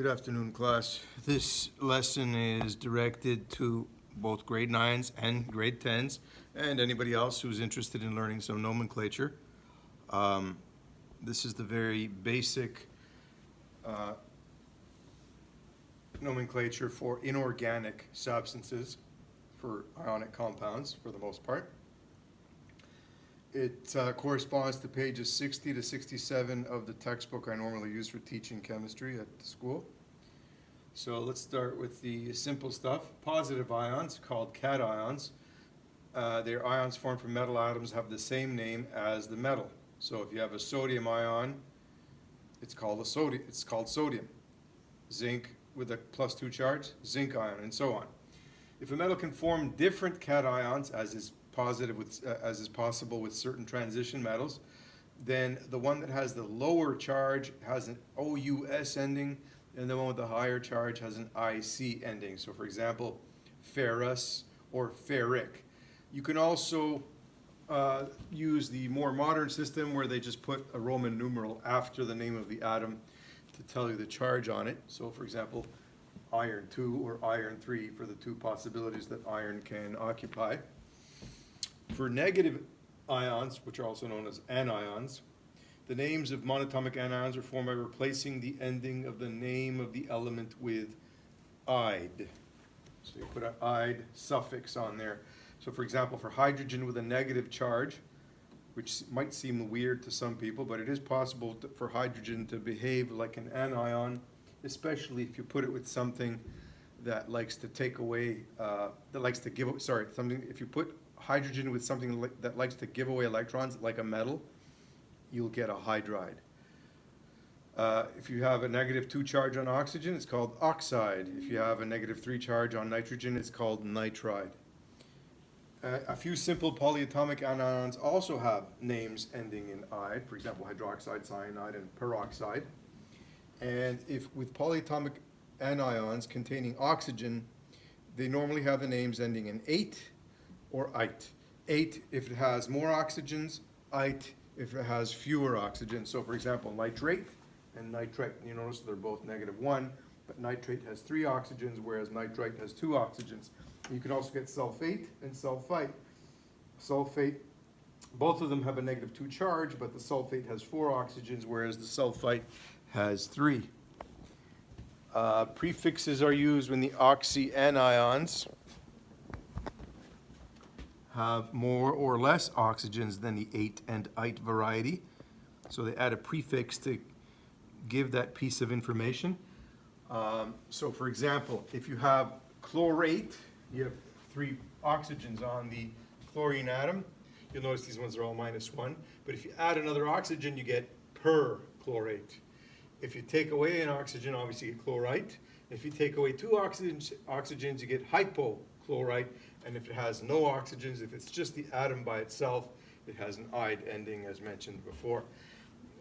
Good afternoon, class. This lesson is directed to both grade 9s and grade 10s and anybody else who's interested in learning some nomenclature. This is the very basic nomenclature for inorganic substances, for ionic compounds for the most part. It corresponds to pages 60 to 67 of the textbook I normally use for teaching chemistry at the school. So let's start with the simple stuff. Positive ions, called cations, they're ions formed from metal atoms, have the same name as the metal. So if you have a sodium ion, it's called sodium. Zinc with a +2 charge, zinc ion, and so on. If a metal can form different cations, as is possible with certain transition metals, then the one that has the lower charge has an OUS ending, and the one with the higher charge has an IC ending. So for example, ferrous or ferric. You can also use the more modern system where they just put a Roman numeral after the name of the atom to tell you the charge on it. So for example, iron 2 or iron 3 for the two possibilities that iron can occupy. For negative ions, which are also known as anions, the names of monatomic anions are formed by replacing the ending of the name of the element with "-ide". So you put an "-ide" suffix on there. So for example, for hydrogen with a negative charge, which might seem weird to some people, but it is possible for hydrogen to behave like an anion, especially if you put it with something that likes to take away, if you put hydrogen with something that likes to give away electrons, like a metal, you'll get a hydride. If you have a -2 charge on oxygen, it's called oxide. If you have a -3 charge on nitrogen, it's called nitride. A few simple polyatomic anions also have names ending in "ide, for example, hydroxide, cyanide, and peroxide. And if with polyatomic anions containing oxygen, they normally have the names ending in "-ate" or "-ite". "-ate" if it has more oxygens, "-ite" if it has fewer oxygens. So for example, nitrate and nitrite, you notice they're both -1, but nitrate has 3 oxygens, whereas nitrite has 2 oxygens. You can also get sulfate and sulfite. Sulfate, both of them have a -2 charge, but the sulfate has 4 oxygens, whereas the sulfite has 3. Prefixes are used when the oxyanions have more or less oxygens than the "-ate" and "-ite" variety. So they add a prefix to give that piece of information. So for example, if you have chlorate, you have 3 oxygens on the chlorine atom. You'll notice these ones are all -1. But if you add another oxygen, you get perchlorate. If you take away an oxygen, obviously you get chlorite. If you take away 2 oxygens, you get hypochlorite. And if it has no oxygens, if it's just the atom by itself, it has an "-ide" ending, as mentioned before.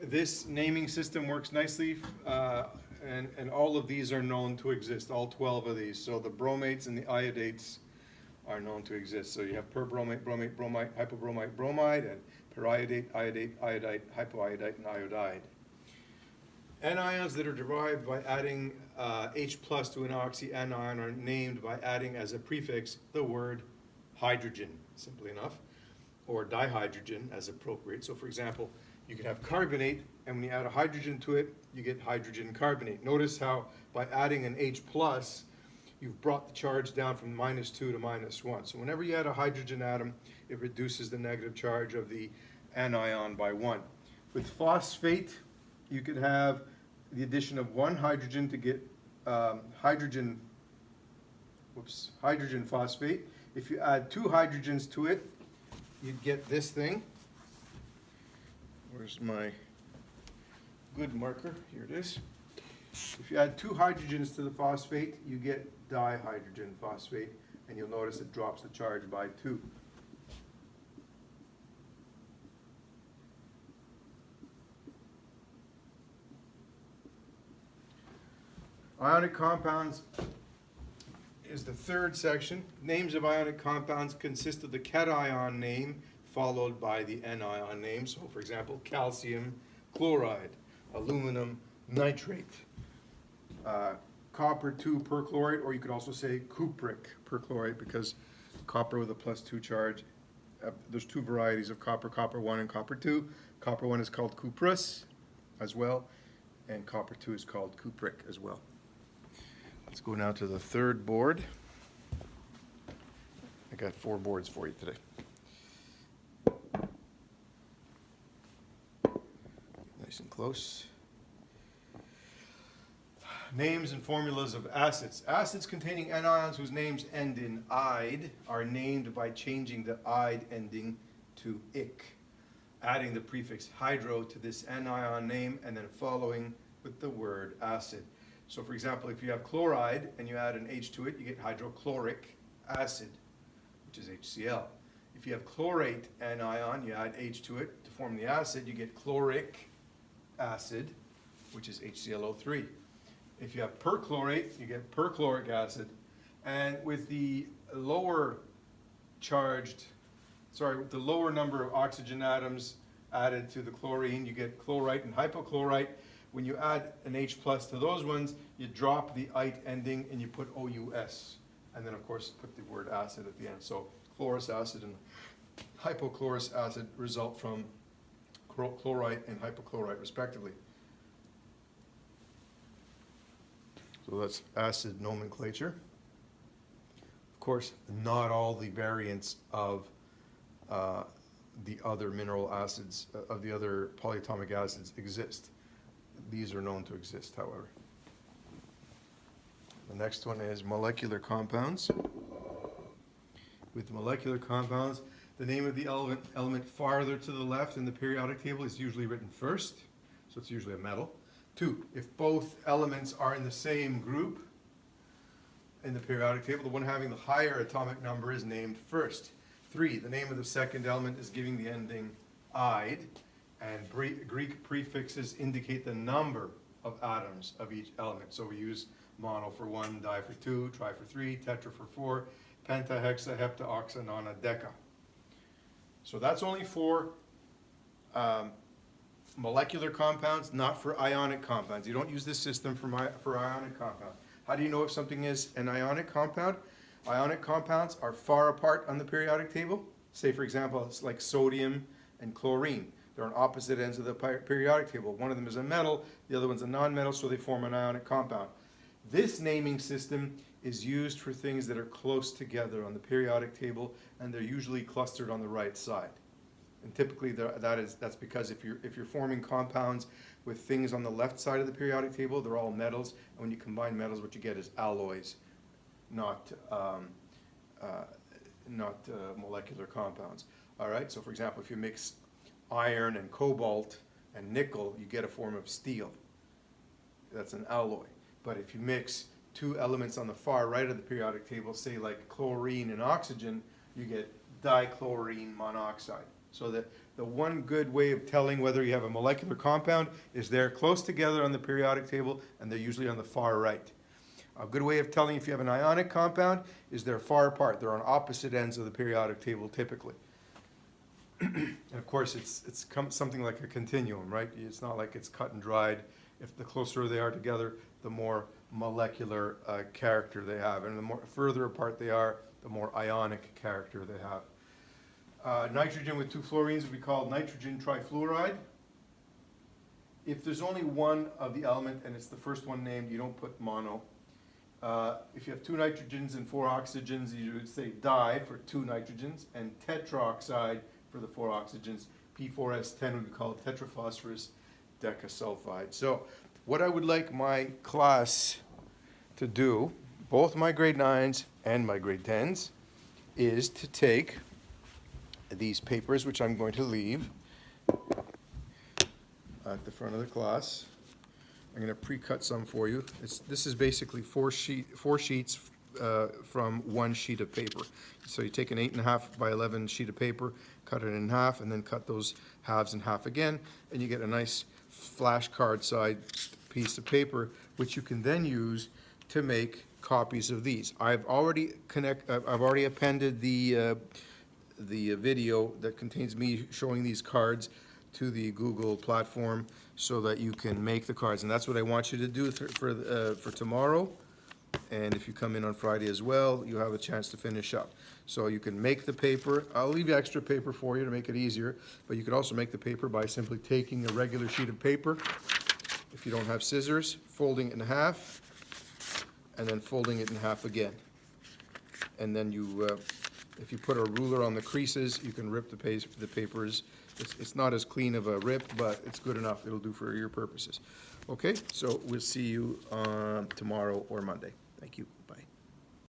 This naming system works nicely, and all of these are known to exist, all 12 of these. So the bromates and the iodates are known to exist. So you have perbromate, bromate, bromide, hypobromite, bromide, and periodate, iodate, iodide, hypoiodite, and iodide. Anions that are derived by adding H+ to an oxyanion are named by adding as a prefix the word hydrogen, simply enough, or dihydrogen as appropriate. So for example, you can have carbonate, and when you add a hydrogen to it, you get hydrogen carbonate. Notice how by adding an H+, you've brought the charge down from -2 to -1. So whenever you add a hydrogen atom, it reduces the negative charge of the anion by 1. With phosphate, you could have the addition of 1 hydrogen to get hydrogen phosphate. If you add 2 hydrogens to it, you'd get this thing. Where's my good marker? Here it is. If you add 2 hydrogens to the phosphate, you get dihydrogen phosphate, and you'll notice it drops the charge by 2. Ionic compounds is the third section. Names of ionic compounds consist of the cation name followed by the anion name. So for example, calcium chloride, aluminum nitrate. copper 2 perchlorate, or you could also say cupric perchlorate, because copper with a +2 charge. There's two varieties of copper, copper 1 and copper 2. Copper 1 is called cuprous as well, and copper 2 is called cupric as well. Let's go now to the third board. I got 4 boards for you today. Nice and close. Names and formulas of acids. Acids containing anions whose names end in "ide" are named by changing the "ide" ending to "ic", adding the prefix hydro to this anion name, and then following with the word acid. So for example, if you have chloride and you add an H to it, you get hydrochloric acid, which is HCl. If you have chlorate anion, you add H to it to form the acid, you get chloric acid, which is HClO3. If you have perchlorate, you get perchloric acid. And with the lower number of oxygen atoms added to the chlorine, you get chlorite and hypochlorite. When you add an H plus to those ones, you drop the ite ending and you put OUS. And then of course put the word acid at the end. So chlorous acid and hypochlorous acid result from chlorite and hypochlorite respectively. So that's acid nomenclature. Of course, not all the variants of the other mineral acids, of the other polyatomic acids exist. These are known to exist, however. The next one is molecular compounds. With molecular compounds, the name of the element farther to the left in the periodic table is usually written first, so it's usually a metal. 2, if both elements are in the same group in the periodic table, the one having the higher atomic number is named first. 3, the name of the second element is giving the ending "ide", and Greek prefixes indicate the number of atoms of each element. So we use mono for 1, di for 2, tri for 3, tetra for 4, penta, hexa, hepta, oxa, nona, deca. So that's only for molecular compounds, not for ionic compounds. You don't use this system for ionic compounds. How do you know if something is an ionic compound? Ionic compounds are far apart on the periodic table. Say, for example, it's like sodium and chlorine. They're on opposite ends of the periodic table. One of them is a metal, the other one's a non-metal, so they form an ionic compound. This naming system is used for things that are close together on the periodic table, and they're usually clustered on the right side. And typically that's because if you're forming compounds with things on the left side of the periodic table, they're all metals, and when you combine metals, what you get is alloys, not molecular compounds. All right, so for example, if you mix iron and cobalt and nickel, you get a form of steel. That's an alloy. But if you mix two elements on the far right of the periodic table, say like chlorine and oxygen, you get dichlorine monoxide. So that the one good way of telling whether you have a molecular compound is they're close together on the periodic table, and they're usually on the far right. A good way of telling if you have an ionic compound is they're far apart. They're on opposite ends of the periodic table typically. And of course, it's something like a continuum, right? It's not like it's cut and dried. If the closer they are together, the more molecular character they have. And the more further apart they are, the more ionic character they have. Nitrogen with 2 fluorines would be called nitrogen trifluoride. If there's only one of the element and it's the first one named, you don't put mono. If you have 2 nitrogens and 4 oxygens, you would say di for 2 nitrogens, and tetroxide for the 4 oxygens. P4S10 would be called tetraphosphorus decasulfide. So what I would like my class to do, both my grade 9s and my grade 10s, is to take these papers, which I'm going to leave at the front of the class. I'm going to pre-cut some for you. This is basically 4 sheets from 1 sheet of paper. So you take an 8.5 by 11 sheet of paper, cut it in half, and then cut those halves in half again, and you get a nice flashcard side piece of paper, which you can then use to make copies of these. I've already appended the video that contains me showing these cards to the Google platform so that you can make the cards. And that's what I want you to do for tomorrow. And if you come in on Friday as well, you have a chance to finish up. So you can make the paper. I'll leave you extra paper for you to make it easier, but you could also make the paper by simply taking a regular sheet of paper, if you don't have scissors, folding it in half, and then folding it in half again. And then you, if you put a ruler on the creases, you can rip the papers. It's not as clean of a rip, but it's good enough. It'll do for your purposes. Okay, so we'll see you tomorrow or Monday. Thank you. Bye.